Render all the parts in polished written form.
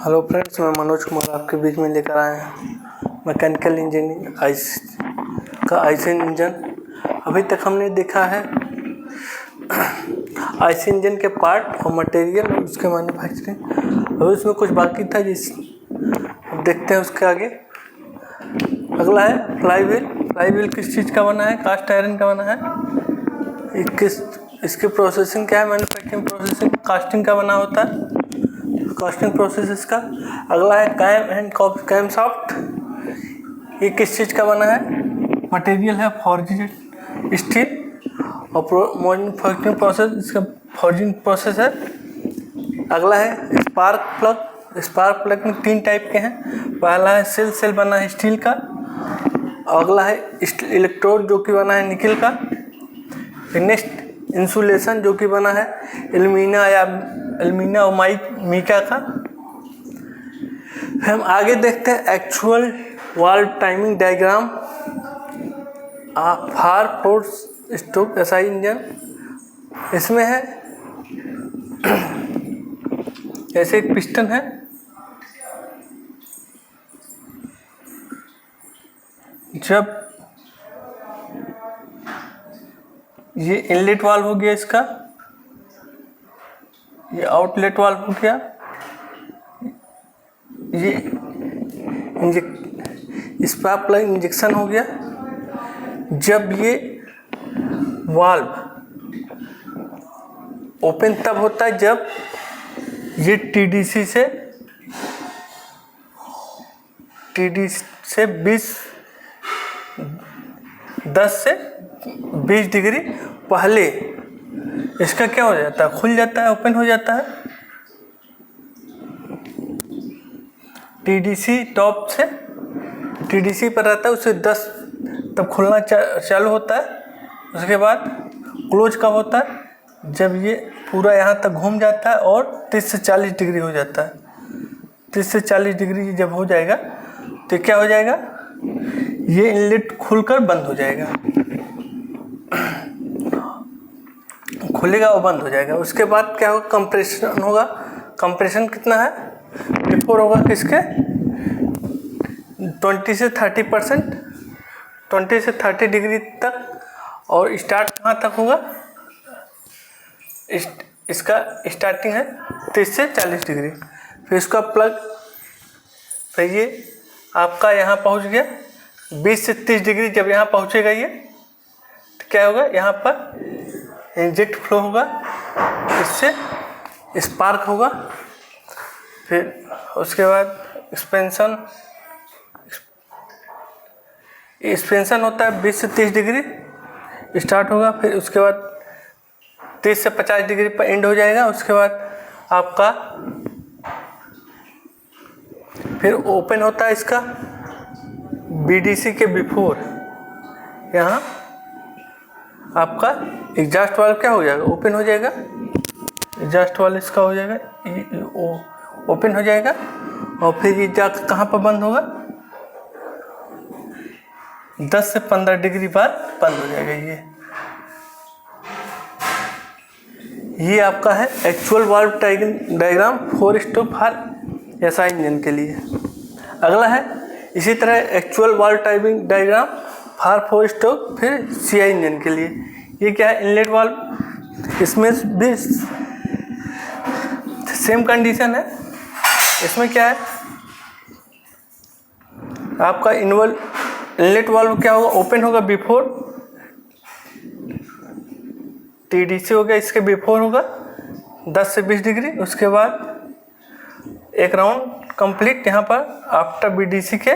Hello friends, मैं मनोज कुमार आपके बीच में लेकर आया हूँ मैकेनिकल इंजीनियरिंग का आईसी इंजन। अभी तक हमने देखा है आईसी इंजन के पार्ट और मटेरियल और उसके मैन्युफैक्चरिंग। अभी उसमें कुछ बाकी था अब देखते हैं उसके आगे। अगला है फ्लाई व्हील किस चीज़ का बना है? कास्ट आयरन का बना है। इसकी प्रोसेसिंग क्या है? मैन्युफैक्चरिंग प्रोसेसिंग कास्टिंग का बना होता है, कास्टिंग प्रोसेस इसका। अगला है कैम शाफ्ट, ये किस चीज़ का बना है? मटेरियल है फॉर्जिंग स्टील और मैन्युफैक्चरिंग प्रोसेस इसका फॉर्जिंग प्रोसेस है। अगला है स्पार्क प्लग में 3 टाइप के हैं। पहला है सेल बना है स्टील का। अगला है इलेक्ट्रोड जो कि बना है निकल का। नेक्स्ट इंसुलेशन जो कि बना है एल्यूमिना और मीका का। फिर हम आगे देखते हैं actual valve timing diagram for 4 stroke SI engine. इसमें है ऐसे एक पिस्टन है, जब ये इनलेट वाल्व हो गया, इसका ये आउटलेट वाल्व हो गया, ये स्पार्क प्लग इंजेक्शन हो गया। जब ये वाल्व ओपन तब होता है जब ये टीडीसी से 10 से 20 डिग्री पहले इसका क्या हो जाता है? खुल जाता है, ओपन हो जाता है। टीडीसी टॉप से टीडीसी पर रहता है, उससे 10 तब खुलना चालू होता है। उसके बाद क्लोज कब होता है? जब ये पूरा यहाँ तक घूम जाता है और 30 से 40 डिग्री हो जाता है। 30 से 40 डिग्री जब हो जाएगा तो क्या हो जाएगा? ये इनलेट खुलकर बंद हो जाएगा, खुलेगा और बंद हो जाएगा। उसके बाद क्या होगा? कंप्रेशन होगा। कंप्रेशन कितना है? बिफोर होगा किसके 20 से 30%, 20 से 30 डिग्री तक। और स्टार्ट कहाँ तक होगा? इसका स्टार्टिंग है 30 से 40 डिग्री। फिर इसका प्लग, फिर ये आपका यहाँ पहुँच गया 20 से 30 डिग्री। जब यहाँ पहुँचेगा ये तो क्या होगा? यहाँ पर इंजेक्ट फ्लो होगा, इससे स्पार्क होगा। फिर उसके बाद एक्सपेंशन होता है 20 से 30 डिग्री स्टार्ट होगा। फिर उसके बाद 30 से 50 डिग्री पर एंड हो जाएगा। उसके बाद आपका फिर ओपन होता है इसका बीडीसी के बिफोर। यहाँ आपका एग्जॉस्ट वाल्व क्या हो जाएगा? ओपन हो जाएगा। एग्जॉस्ट वाल्व इसका हो जाएगा, ओपन हो जाएगा। और फिर ये जा कहाँ पर बंद होगा? 10 से 15 डिग्री बाद बंद हो जाएगा। ये आपका है actual valve diagram 4 stroke for SI engine के लिए। अगला है इसी तरह actual valve timing diagram for 4 stroke फिर सीआई इंजन के लिए। ये क्या है? Inlet valve. इसमें भी सेम कंडीशन है। इसमें क्या है? आपका इनलेट वाल्व क्या होगा? ओपन होगा बिफोर टीडीसी हो गया, इसके बिफोर होगा 10 से 20 डिग्री। उसके बाद एक राउंड कंप्लीट यहाँ पर आफ्टर बीडीसी के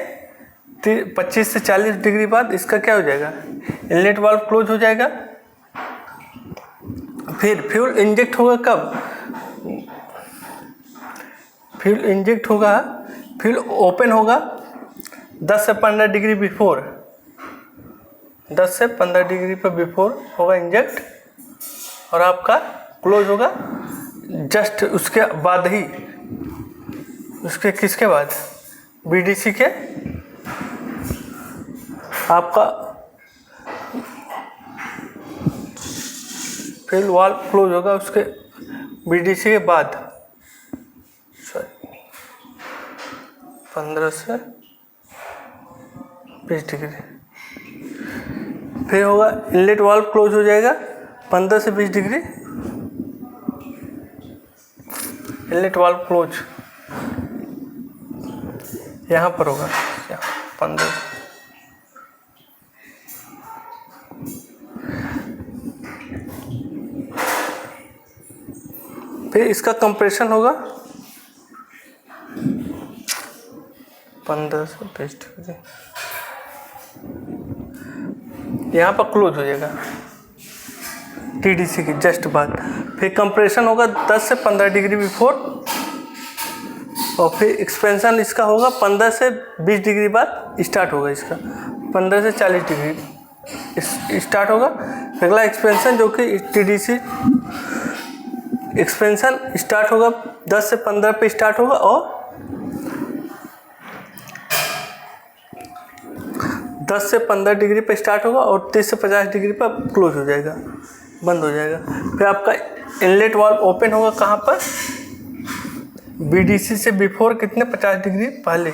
25 से 40 डिग्री बाद इसका क्या हो जाएगा? इनलेट वाल्व क्लोज हो जाएगा। फिर फ्यूल इंजेक्ट होगा कब? फ्यूल इंजेक्ट होगा, फ्यूल ओपन होगा 10 से 15 डिग्री बिफोर। 10 से 15 डिग्री पर बिफोर होगा इंजेक्ट, और आपका क्लोज होगा जस्ट उसके बाद ही। उसके किसके बाद? बीडीसी के आपका फिर वाल्व क्लोज होगा उसके बीडीसी के बाद। सॉरी, 15 से 20 डिग्री। फिर होगा इनलेट वाल्व क्लोज हो जाएगा 15 से 20 डिग्री। इनलेट वाल्व क्लोज यहाँ पर होगा 15। फिर इसका कंप्रेशन होगा 15 से 20 डिग्री, यहाँ पर क्लोज हो जाएगा TDC की जस्ट बाद। फिर कंप्रेशन होगा 10 से 15 डिग्री बिफोर, और फिर एक्सपेंशन इसका होगा 15 से 20 डिग्री बाद स्टार्ट होगा इसका। 15 से 40 डिग्री स्टार्ट होगा। अगला एक्सपेंशन जो कि TDC एक्सपेंशन स्टार्ट होगा 10 से 15 पे स्टार्ट होगा और 10 से 15 डिग्री पे स्टार्ट होगा और 30 से 50 डिग्री पर क्लोज हो जाएगा, बंद हो जाएगा। फिर आपका इनलेट वाल्व ओपन होगा कहाँ पर, BDC से बिफोर कितने 50 डिग्री पहले,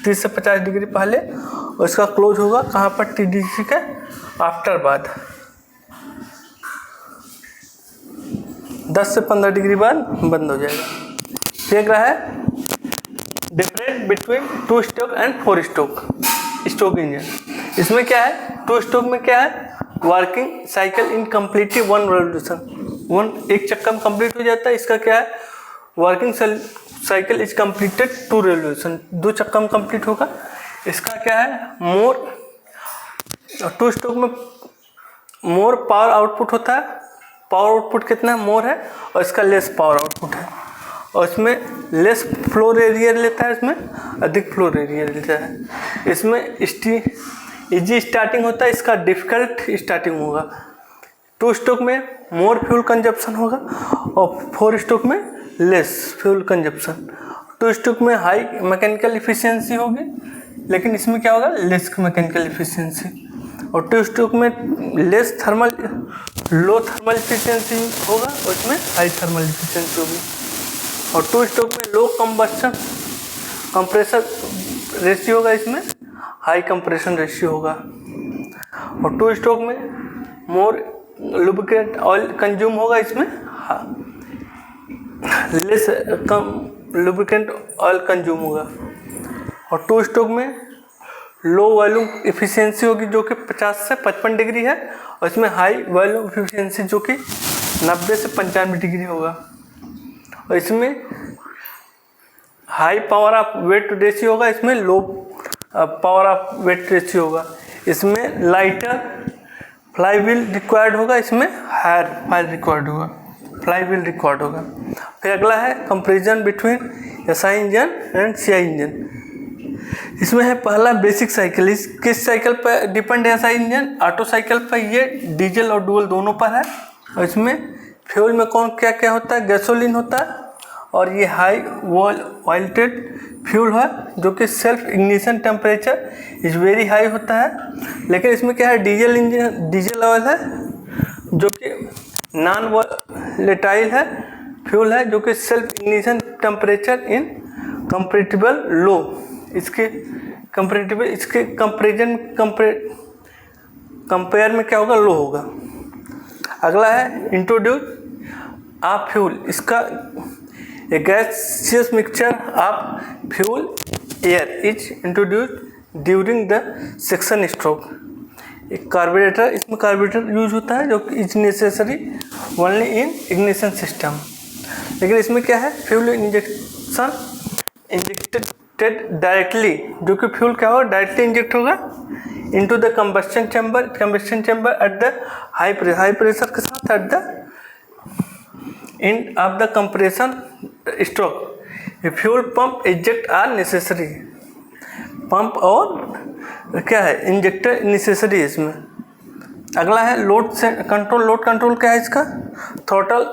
30 से 50 डिग्री पहले, और इसका क्लोज होगा कहाँ पर TDC के आफ्टर बाद 10 से 15 डिग्री बाद बंद हो जाएगा। देख रहा है different between 2 stroke and 4 stroke engine. इसमें क्या है, 2 स्ट्रोक में क्या है, working cycle in completely 1 revolution, एक चक्कर में कंप्लीट हो जाता है। इसका क्या है, working cycle is completed 2 revolution, 2 चक्कर में कंप्लीट होगा। इसका क्या है, मोर 2 स्ट्रोक में मोर पावर आउटपुट होता है। पावर आउटपुट कितना मोर है, और इसका लेस पावर आउटपुट है, और इसमें लेस फ्लोर एरिया लेता है, इसमें अधिक फ्लोर एरिया लेता है। इसमें इजी स्टार्टिंग होता है, इसका डिफ़िकल्ट स्टार्टिंग होगा। 2 स्ट्रोक में मोर फ्यूल कंजप्शन होगा और 4 स्ट्रोक में लेस फ्यूल कंजप्शन। 2 स्ट्रोक में हाई मैकेनिकल इफिशियंसी होगी, लेकिन इसमें क्या होगा, लेस मैकेनिकल इफिशियंसी। और 2 स्ट्रोक में लो थर्मल इफिशियंसी होगा और इसमें हाई थर्मल इफिशियंसी होगी। और 2 स्ट्रोक में लो कंप्रेसर रेशियो होगा, इसमें हाई कंप्रेशन रेशियो होगा। और 2 स्ट्रोक में मोर लुब्रिकेंट ऑयल कंज्यूम होगा, इसमें लेस लुब्रिकेंट ऑयल कंज्यूम होगा। और 2 स्ट्रोक में लो वॉल्यूम इफिशियंसी होगी जो कि 50 से 55 डिग्री है, और इसमें हाई वॉल्यूम इफिशियंसी जो कि 90 से 95 डिग्री होगा। और इसमें high power of weight ratio होगा, इसमें low power of weight ratio होगा। इसमें लाइटर फ्लाईव्हील रिक्वायर्ड होगा, इसमें हायर फाइल रिक्वायर्ड होगा, फ्लाईव्हील रिक्वायर्ड होगा। फिर अगला है comparison between SI engine and CI engine. इसमें है पहला बेसिक साइकिल। इस किस साइकिल पर डिपेंड है SI इंजन, ऑटो साइकिल पर, ये डीजल और डुअल दोनों पर है। और इसमें फ्यूल में कौन क्या क्या होता है, गैसोलीन होता है, और ये हाई वोल्टेज फ्यूल है जो कि self ignition temperature is very high होता है। लेकिन इसमें क्या है, डीजल ऑयल है जो कि नॉन वोलेटाइल है, फ्यूल है जो कि सेल्फ इग्निशन टेम्परेचर इन कंपैरेटिबल लो, इसके कंपेयर में क्या होगा, लो होगा। अगला है इंट्रोड्यूस ऑफ फ्यूल। इसका A gaseous mixture of fuel air is introduced during the section stroke। एक कार्बोरेटर, इसमें कार्बोरेटर यूज होता है जो कि is necessary only in ignition system. लेकिन इसमें क्या है, फ्यूल इंजेक्टेड डायरेक्टली, जो कि फ्यूल क्या होगा, डायरेक्टली इंजेक्ट होगा into the combustion chamber at the high pressure के साथ at the end of the compression stroke। A fuel pump eject are necessary। Pump और क्या है, इंजेक्टर नेसेसरी है इसमें। अगला है लोड कंट्रोल। लोड कंट्रोल क्या है इसका, throttle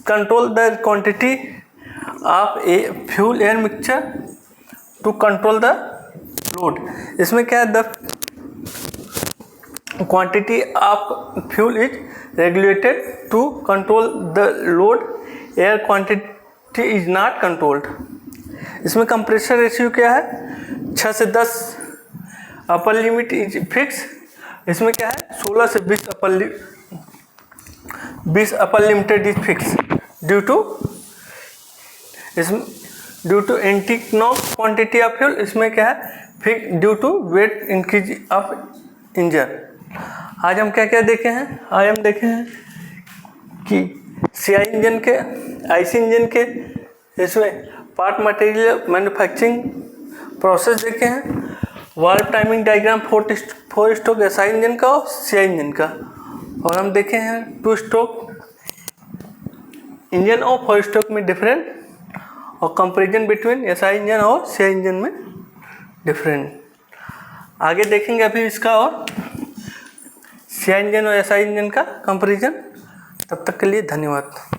control the quantity of a fuel air mixture to control the load. इसमें क्या है, the quantity of fuel is regulated to control the load, air quantity is not controlled। इसमें compressor ratio क्या है 6 से 10, अपर लिमिट इज फिक्स। इसमें क्या है 16 से 20 upper limited is fix due to एंटीनॉम क्वांटिटी ऑफ फ्यूल। इसमें क्या है fix due to weight increase of engine. आज हम क्या क्या देखे हैं, आज हम देखे हैं कि CI इंजन के, IC इंजन के इसमें पार्ट मटेरियल मैन्युफैक्चरिंग प्रोसेस देखे हैं, valve timing diagram 4 stroke SI engine का और CI इंजन का, और हम देखे हैं 2 स्ट्रोक इंजन और 4 स्ट्रोक में डिफरेंट, और कंपैरिजन बिटवीन SI इंजन और CI इंजन में डिफरेंट। आगे देखेंगे अभी इसका और CI इंजन और SI इंजन का कंपैरिजन। तब तक के लिए धन्यवाद।